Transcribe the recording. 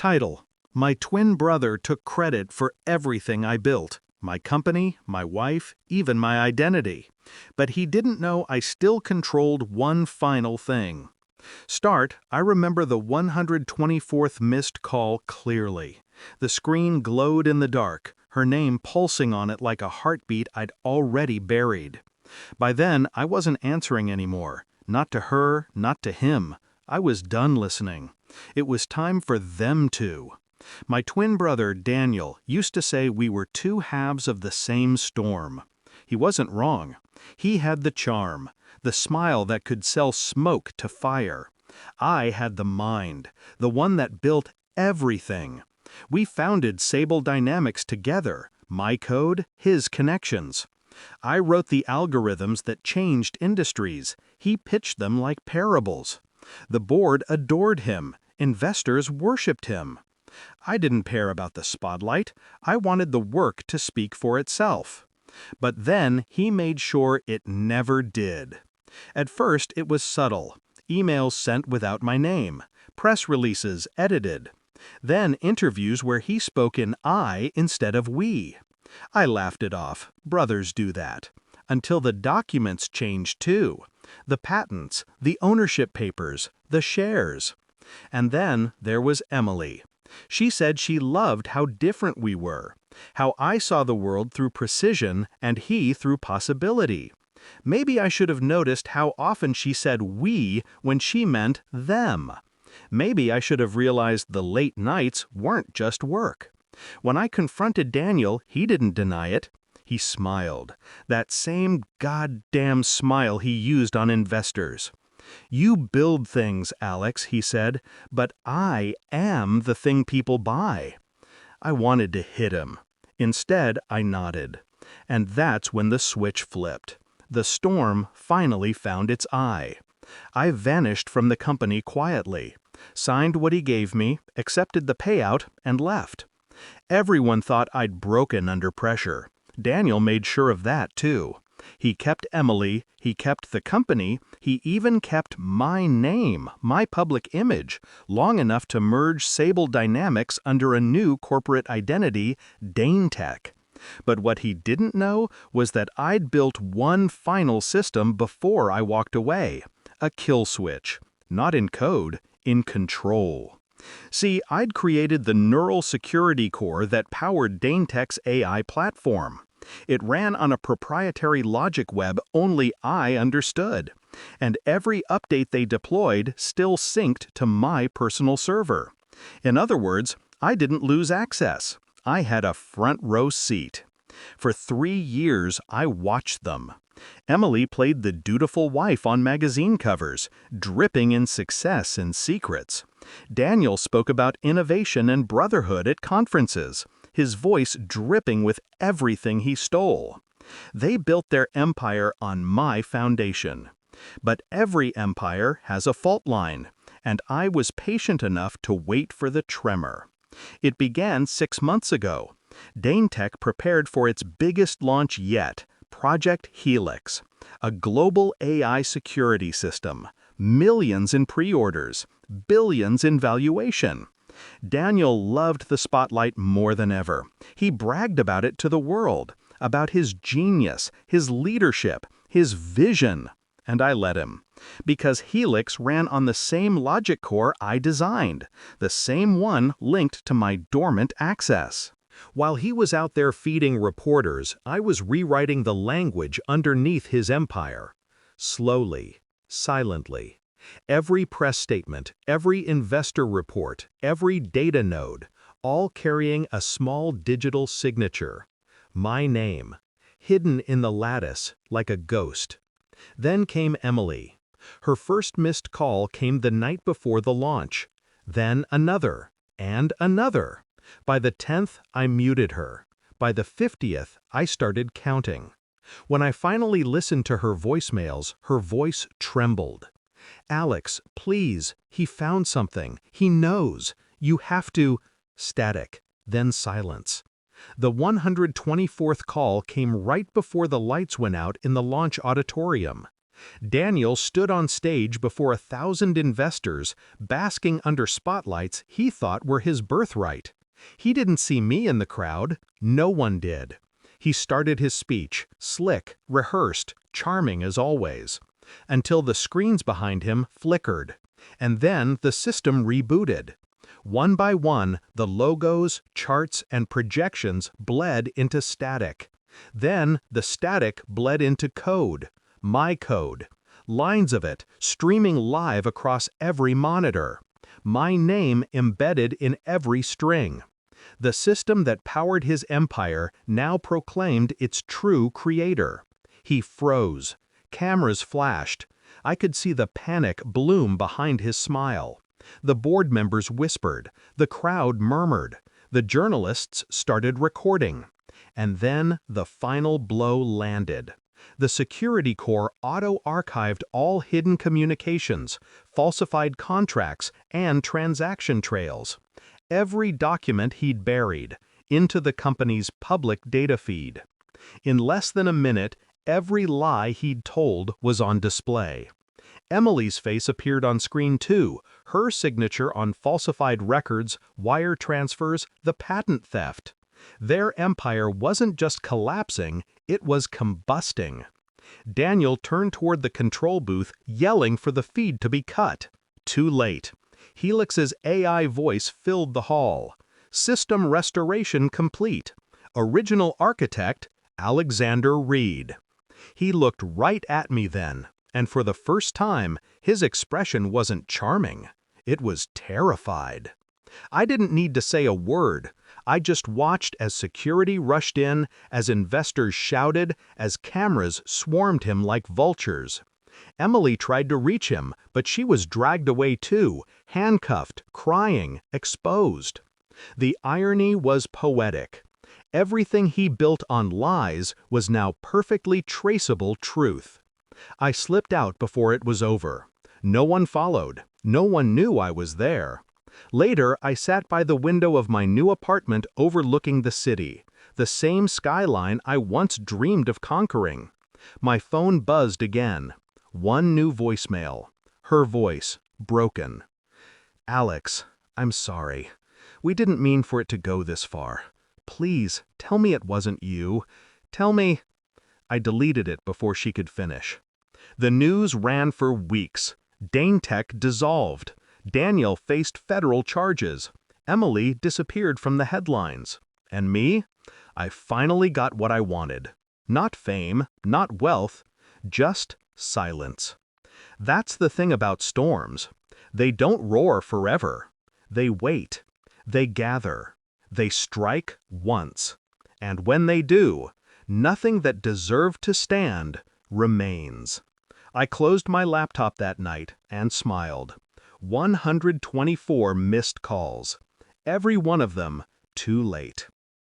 Title: My twin brother took credit for everything I built. My company, my wife, even my identity. But he didn't know I still controlled one final thing. Start: I remember the 124th missed call clearly. The screen glowed in the dark, her name pulsing on it like a heartbeat I'd already buried. By then, I wasn't answering anymore. Not to her, not to him. I was done listening. It was time for them to. My twin brother, Daniel, used to say we were two halves of the same storm. He wasn't wrong. He had the charm, the smile that could sell smoke to fire. I had the mind, the one that built everything. We founded Sable Dynamics together, my code, his connections. I wrote the algorithms that changed industries. He pitched them like parables. The board adored him. Investors worshipped him. I didn't care about the spotlight. I wanted the work to speak for itself. But then he made sure it never did. At first, it was subtle. Emails sent without my name. Press releases edited. Then interviews where he spoke in I instead of we. I laughed it off. Brothers do that. Until the documents changed too. The patents, the ownership papers, the shares. And then there was Emily. She said she loved how different we were, how I saw the world through precision and he through possibility. Maybe I should have noticed how often she said we when she meant them. Maybe I should have realized the late nights weren't just work. When I confronted Daniel, he didn't deny it. He smiled, that same goddamn smile he used on investors. You build things, Alex, he said, but I am the thing people buy. I wanted to hit him. Instead, I nodded. And that's when the switch flipped. The storm finally found its eye. I vanished from the company quietly, signed what he gave me, accepted the payout, and left. Everyone thought I'd broken under pressure. Daniel made sure of that, too. He kept Emily, he kept the company, he even kept my name, my public image, long enough to merge Sable Dynamics under a new corporate identity, DaneTech. But what he didn't know was that I'd built one final system before I walked away. A kill switch. Not in code, in control. See, I'd created the neural security core that powered DaneTech's AI platform. It ran on a proprietary logic web only I understood. And every update they deployed still synced to my personal server. In other words, I didn't lose access. I had a front row seat. For 3 years, I watched them. Emily played the dutiful wife on magazine covers, dripping in success and secrets. Daniel spoke about innovation and brotherhood at conferences, his voice dripping with everything he stole. They built their empire on my foundation. But every empire has a fault line, and I was patient enough to wait for the tremor. It began 6 months ago. DaneTech prepared for its biggest launch yet, Project Helix, a global AI security system, millions in pre-orders, billions in valuation. Daniel loved the spotlight more than ever. He bragged about it to the world, about his genius, his leadership, his vision. And I let him. Because Helix ran on the same logic core I designed, the same one linked to my dormant access. While he was out there feeding reporters, I was rewriting the language underneath his empire. Slowly, silently. Every press statement, every investor report, every data node, all carrying a small digital signature. My name, hidden in the lattice like a ghost. Then came Emily. Her first missed call came the night before the launch. Then another, and another. By the 10th, I muted her. By the 50th, I started counting. When I finally listened to her voicemails, her voice trembled. Alex, please, he found something. He knows. You have to... Static, then silence. The 124th call came right before the lights went out in the launch auditorium. Daniel stood on stage before 1,000 investors, basking under spotlights he thought were his birthright. He didn't see me in the crowd. No one did. He started his speech, slick, rehearsed, charming as always, until the screens behind him flickered. And then the system rebooted. One by one, the logos, charts, and projections bled into static. Then the static bled into code, my code. Lines of it streaming live across every monitor. My name embedded in every string. The system that powered his empire now proclaimed its true creator. He froze. Cameras flashed. I could see the panic bloom behind his smile. The board members whispered. The crowd murmured. The journalists started recording. And then the final blow landed. The Security Corps auto-archived all hidden communications, falsified contracts, and transaction trails. Every document he'd buried into the company's public data feed. In less than a minute, every lie he'd told was on display. Emily's face appeared on screen too, her signature on falsified records, wire transfers, the patent theft. Their empire wasn't just collapsing, it was combusting. Daniel turned toward the control booth, yelling for the feed to be cut. Too late. Helix's AI voice filled the hall. System restoration complete. Original architect, Alexander Reed. He looked right at me then, and for the first time, his expression wasn't charming. It was terrified. I didn't need to say a word. I just watched as security rushed in, as investors shouted, as cameras swarmed him like vultures. Emily tried to reach him, but she was dragged away too, handcuffed, crying, exposed. The irony was poetic. Everything he built on lies was now perfectly traceable truth. I slipped out before it was over. No one followed. No one knew I was there. Later, I sat by the window of my new apartment overlooking the city, the same skyline I once dreamed of conquering. My phone buzzed again. One new voicemail. Her voice, broken. "Alex, I'm sorry. We didn't mean for it to go this far. Please, tell me it wasn't you. Tell me—" I deleted it before she could finish. The news ran for weeks. Daintech dissolved. Daniel faced federal charges. Emily disappeared from the headlines. And me? I finally got what I wanted. Not fame, not wealth, just silence. That's the thing about storms. They don't roar forever. They wait. They gather. They strike once. And when they do, nothing that deserved to stand remains. I closed my laptop that night and smiled. 124 missed calls. Every one of them too late.